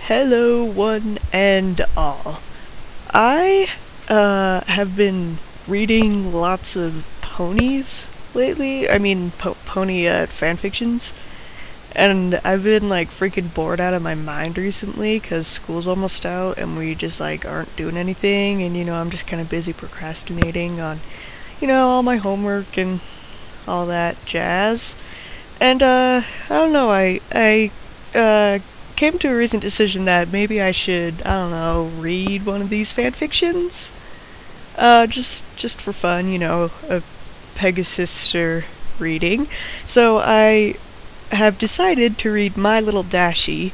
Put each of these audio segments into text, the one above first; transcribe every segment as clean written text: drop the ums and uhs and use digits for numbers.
Hello, one and all. I have been reading lots of ponies lately. I mean, pony fanfictions. And I've been like freaking bored out of my mind recently because school's almost out and we just like aren't doing anything. And I'm just kind of busy procrastinating on, all my homework and all that jazz. And I don't know. I came to a recent decision that maybe I should, I don't know, read one of these fanfictions. Just for fun, a Pegasister reading. So I have decided to read My Little Dashie,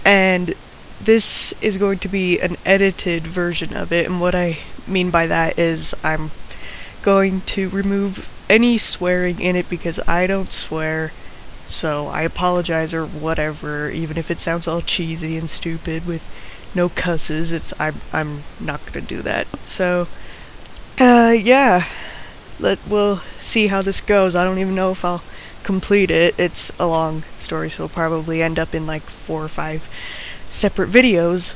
and this is going to be an edited version of it, and what I mean by that is I'm going to remove any swearing in it because I don't swear. So I apologize or whatever, even if it sounds all cheesy and stupid with no cusses. I'm not gonna do that. So, yeah, we'll see how this goes. I don't even know if I'll complete it. It's a long story, so it'll probably end up in like 4 or 5 separate videos.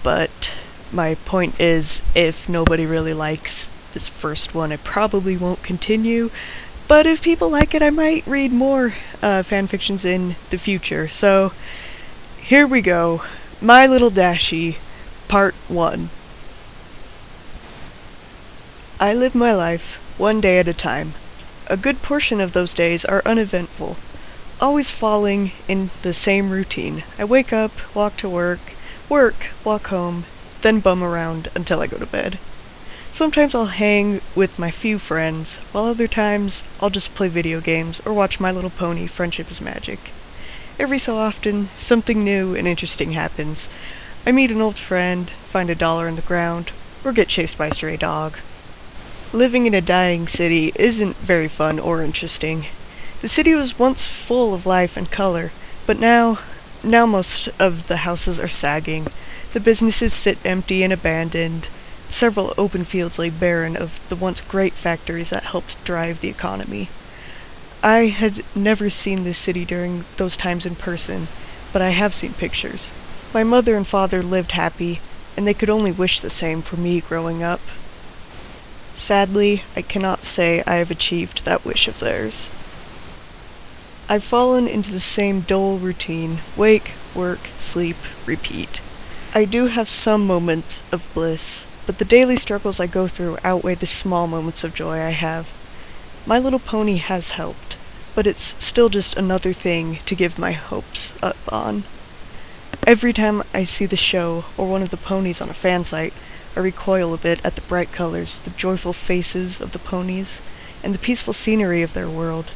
But my point is, if nobody really likes this first one, I probably won't continue. But if people like it, I might read more fanfictions in the future. So, here we go. My Little Dashie, Part 1. I live my life, one day at a time. A good portion of those days are uneventful, always falling in the same routine. I wake up, walk to work, walk home, then bum around until I go to bed. Sometimes I'll hang with my few friends, while other times I'll just play video games or watch My Little Pony Friendship is Magic. Every so often, something new and interesting happens. I meet an old friend, find $1 in the ground, or get chased by a stray dog. Living in a dying city isn't very fun or interesting. The city was once full of life and color, but now most of the houses are sagging. The businesses sit empty and abandoned. Several open fields lay barren of the once great factories that helped drive the economy. I had never seen this city during those times in person, but I have seen pictures. My mother and father lived happy, and they could only wish the same for me growing up. Sadly, I cannot say I have achieved that wish of theirs. I've fallen into the same dull routine: wake, work, sleep, repeat. I do have some moments of bliss, but the daily struggles I go through outweigh the small moments of joy I have. My Little Pony has helped, but it's still just another thing to give my hopes up on. Every time I see the show or one of the ponies on a fan site, I recoil a bit at the bright colors, the joyful faces of the ponies, and the peaceful scenery of their world.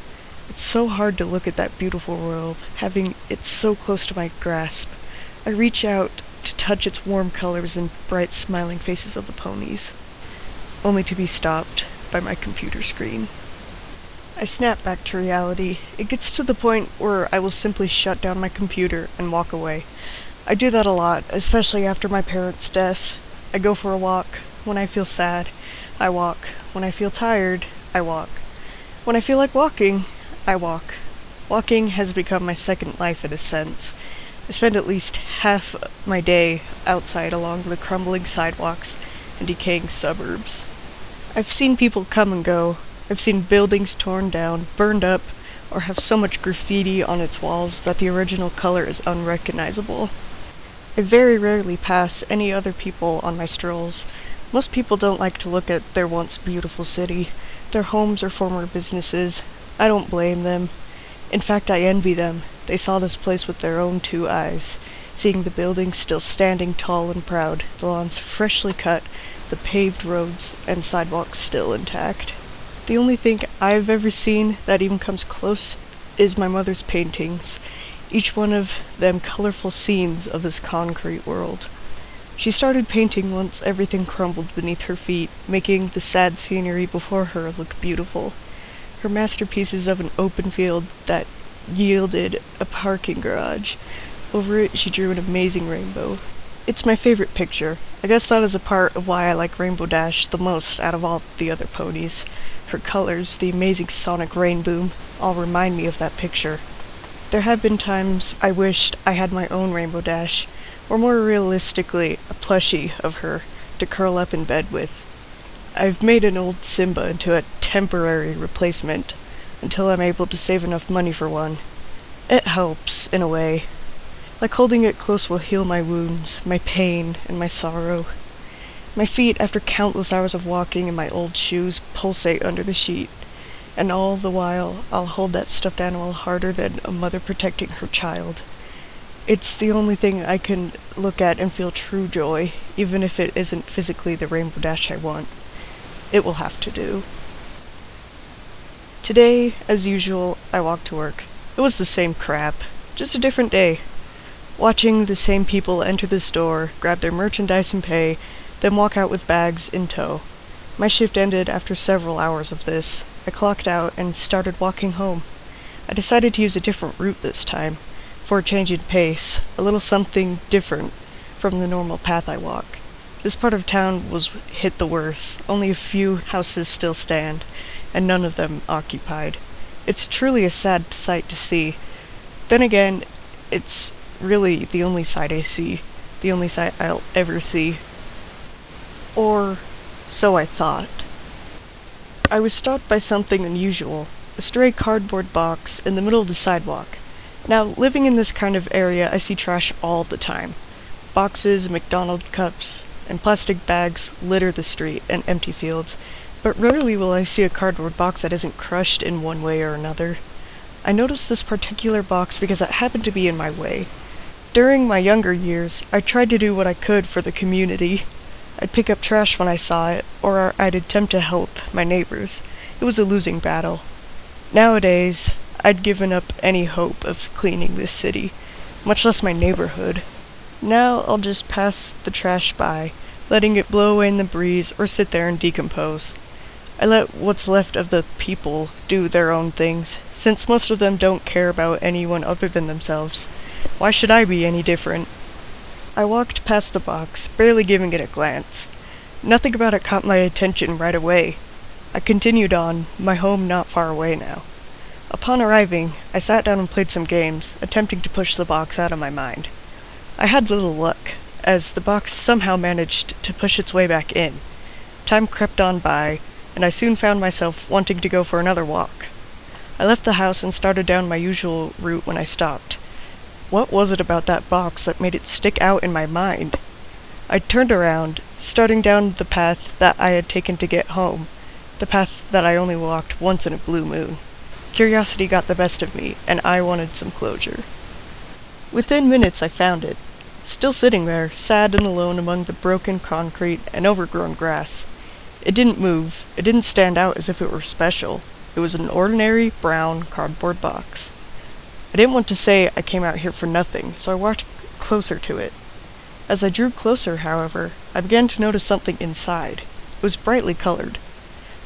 It's so hard to look at that beautiful world, having it so close to my grasp. I reach out to touch its warm colors and bright smiling faces of the ponies, only to be stopped by my computer screen. I snap back to reality. It gets to the point where I will simply shut down my computer and walk away. I do that a lot, especially after my parents' death. I go for a walk. When I feel sad, I walk. When I feel tired, I walk. When I feel like walking, I walk. Walking has become my second life in a sense. I spend at least half my day outside along the crumbling sidewalks and decaying suburbs. I've seen people come and go. I've seen buildings torn down, burned up, or have so much graffiti on its walls that the original color is unrecognizable. I very rarely pass any other people on my strolls. Most people don't like to look at their once beautiful city, their homes or former businesses. I don't blame them. In fact, I envy them. They saw this place with their own 2 eyes, seeing the buildings still standing tall and proud, the lawns freshly cut, the paved roads and sidewalks still intact. The only thing I've ever seen that even comes close is my mother's paintings, each one of them colorful scenes of this concrete world. She started painting once everything crumbled beneath her feet, making the sad scenery before her look beautiful. Her masterpieces of an open field that yielded a parking garage. Over it she drew an amazing rainbow. It's my favorite picture. I guess that is a part of why I like Rainbow Dash the most out of all the other ponies. Her colors, the amazing sonic rain boom, all remind me of that picture. There have been times I wished I had my own Rainbow Dash, or more realistically, a plushie of her to curl up in bed with. I've made an old Simba into a temporary replacement until I'm able to save enough money for one. It helps, in a way. Like holding it close will heal my wounds, my pain, and my sorrow. My feet, after countless hours of walking in my old shoes, pulsate under the sheet, and all the while I'll hold that stuffed animal harder than a mother protecting her child. It's the only thing I can look at and feel true joy, even if it isn't physically the Rainbow Dash I want. It will have to do. Today, as usual, I walked to work. It was the same crap, just a different day. Watching the same people enter the store, grab their merchandise and pay, then walk out with bags in tow. My shift ended after several hours of this. I clocked out and started walking home. I decided to use a different route this time, for a change in pace, a little something different from the normal path I walk. This part of town was hit the worst. Only a few houses still stand, and none of them occupied. It's truly a sad sight to see. Then again, it's really the only sight I see, the only sight I'll ever see. Or so I thought. I was stopped by something unusual, a stray cardboard box in the middle of the sidewalk. Now, living in this kind of area, I see trash all the time. Boxes, McDonald's cups, and plastic bags litter the street and empty fields, but rarely will I see a cardboard box that isn't crushed in one way or another. I noticed this particular box because it happened to be in my way. During my younger years, I tried to do what I could for the community. I'd pick up trash when I saw it, or I'd attempt to help my neighbors. It was a losing battle. Nowadays, I'd given up any hope of cleaning this city, much less my neighborhood. Now I'll just pass the trash by, letting it blow away in the breeze or sit there and decompose. I let what's left of the people do their own things, since most of them don't care about anyone other than themselves. Why should I be any different? I walked past the box, barely giving it a glance. Nothing about it caught my attention right away. I continued on, my home not far away now. Upon arriving, I sat down and played some games, attempting to push the box out of my mind. I had little luck, as the box somehow managed to push its way back in. Time crept on by, and I soon found myself wanting to go for another walk. I left the house and started down my usual route when I stopped. What was it about that box that made it stick out in my mind? I turned around, starting down the path that I had taken to get home, the path that I only walked once in a blue moon. Curiosity got the best of me, and I wanted some closure. Within minutes I found it, still sitting there, sad and alone among the broken concrete and overgrown grass. It didn't move, it didn't stand out as if it were special. It was an ordinary brown cardboard box. I didn't want to say I came out here for nothing, so I walked closer to it. As I drew closer, however, I began to notice something inside. It was brightly colored.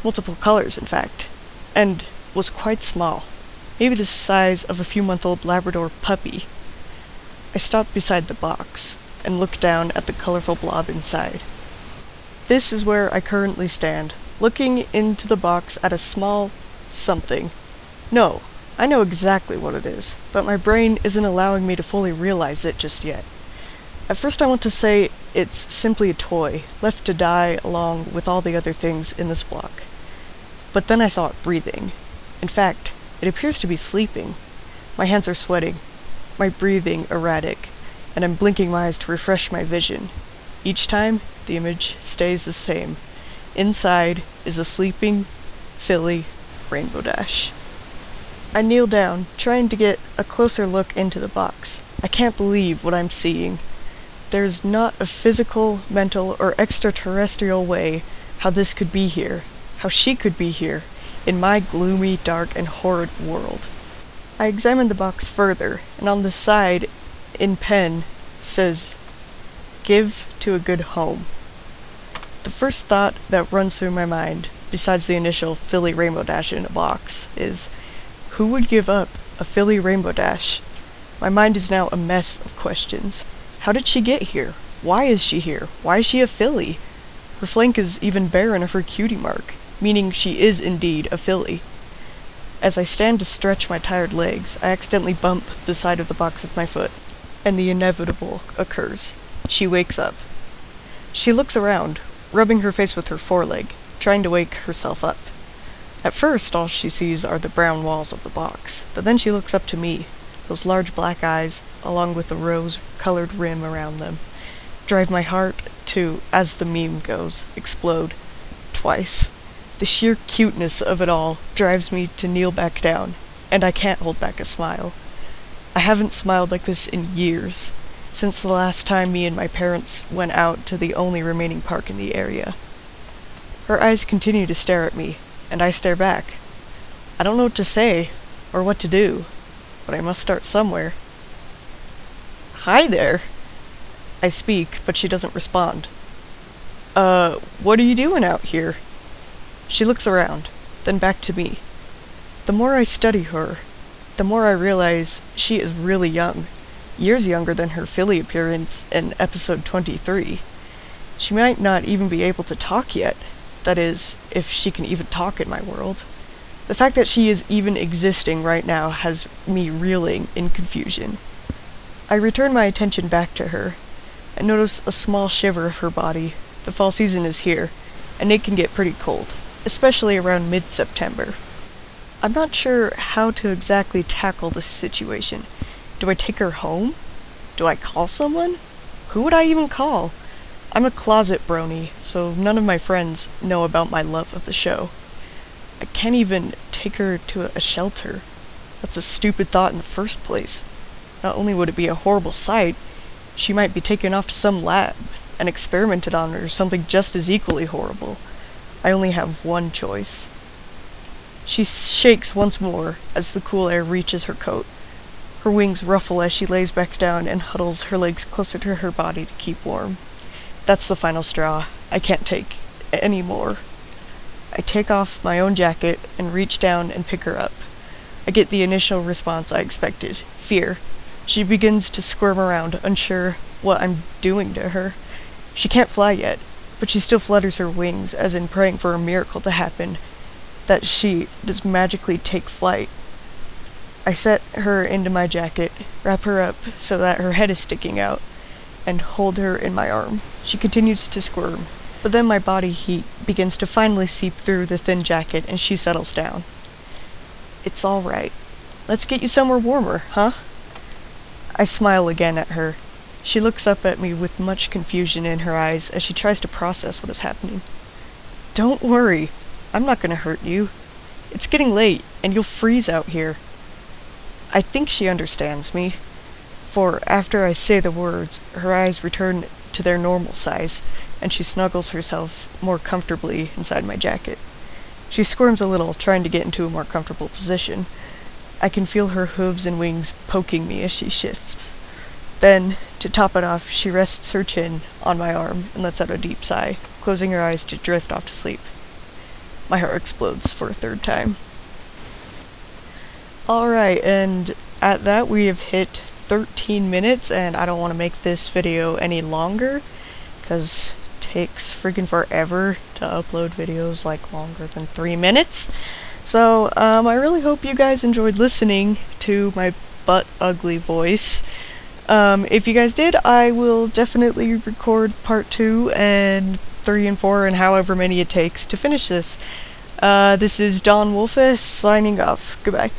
Multiple colors, in fact. And was quite small. Maybe the size of a few-month-old Labrador puppy. I stopped beside the box, and looked down at the colorful blob inside. This is where I currently stand, looking into the box at a small something. No, I know exactly what it is, but my brain isn't allowing me to fully realize it just yet. At first I want to say it's simply a toy, left to die along with all the other things in this block. But then I saw it breathing. In fact, it appears to be sleeping. My hands are sweating, my breathing erratic, and I'm blinking my eyes to refresh my vision. Each time, the image stays the same. Inside is a sleeping, filly Rainbow Dash. I kneel down, trying to get a closer look into the box. I can't believe what I'm seeing. There's not a physical, mental, or extraterrestrial way how this could be here, how she could be here, in my gloomy, dark, and horrid world. I examined the box further, and on the side, in pen, says, "Give to a good home." The first thought that runs through my mind, besides the initial filly Rainbow Dash in a box, is, who would give up a filly Rainbow Dash? My mind is now a mess of questions. How did she get here? Why is she here? Why is she a filly? Her flank is even barren of her cutie mark, meaning she is indeed a filly. As I stand to stretch my tired legs, I accidentally bump the side of the box with my foot. and the inevitable occurs. She wakes up. She looks around, rubbing her face with her foreleg, trying to wake herself up. At first, all she sees are the brown walls of the box, but then she looks up to me. Those large black eyes, along with the rose-colored rim around them, drive my heart to, as the meme goes, explode. Twice. The sheer cuteness of it all drives me to kneel back down, and I can't hold back a smile. I haven't smiled like this in years, since the last time me and my parents went out to the only remaining park in the area. Her eyes continue to stare at me, and I stare back. I don't know what to say, or what to do, but I must start somewhere. "Hi there!" I speak, but she doesn't respond. What are you doing out here?" She looks around, then back to me. The more I study her, the more I realize she is really young, years younger than her Philly appearance in episode 23. She might not even be able to talk yet, that is, if she can even talk in my world. The fact that she is even existing right now has me reeling in confusion. I return my attention back to her. I notice a small shiver of her body. The fall season is here, and it can get pretty cold, especially around mid-September. I'm not sure how to exactly tackle this situation. Do I take her home? Do I call someone? Who would I even call? I'm a closet brony, so none of my friends know about my love of the show. I can't even take her to a shelter. That's a stupid thought in the first place. Not only would it be a horrible sight, she might be taken off to some lab and experimented on or something just as equally horrible. I only have one choice. She shakes once more as the cool air reaches her coat. Her wings ruffle as she lays back down and huddles her legs closer to her body to keep warm. That's the final straw. I can't take any more. I take off my own jacket and reach down and pick her up. I get the initial response I expected, fear. She begins to squirm around, unsure what I'm doing to her. She can't fly yet, but she still flutters her wings, as in praying for a miracle to happen, that she does magically take flight. I set her into my jacket, wrap her up so that her head is sticking out, and hold her in my arm. She continues to squirm, but then my body heat begins to finally seep through the thin jacket and she settles down. "It's all right. Let's get you somewhere warmer, huh?" I smile again at her. She looks up at me with much confusion in her eyes as she tries to process what is happening. "Don't worry. I'm not gonna hurt you. It's getting late, and you'll freeze out here." I think she understands me, for after I say the words, her eyes return to their normal size, and she snuggles herself more comfortably inside my jacket. She squirms a little, trying to get into a more comfortable position. I can feel her hooves and wings poking me as she shifts. Then, to top it off, she rests her chin on my arm and lets out a deep sigh, closing her eyes to drift off to sleep. My heart explodes for a third time. Alright, and at that we have hit 13 minutes, and I don't want to make this video any longer, because it takes freaking forever to upload videos like longer than 3 minutes. So, I really hope you guys enjoyed listening to my butt-ugly voice. If you guys did, I will definitely record part 2 and 3 and 4 and however many it takes to finish this. This is Don Wolfus signing off. Goodbye.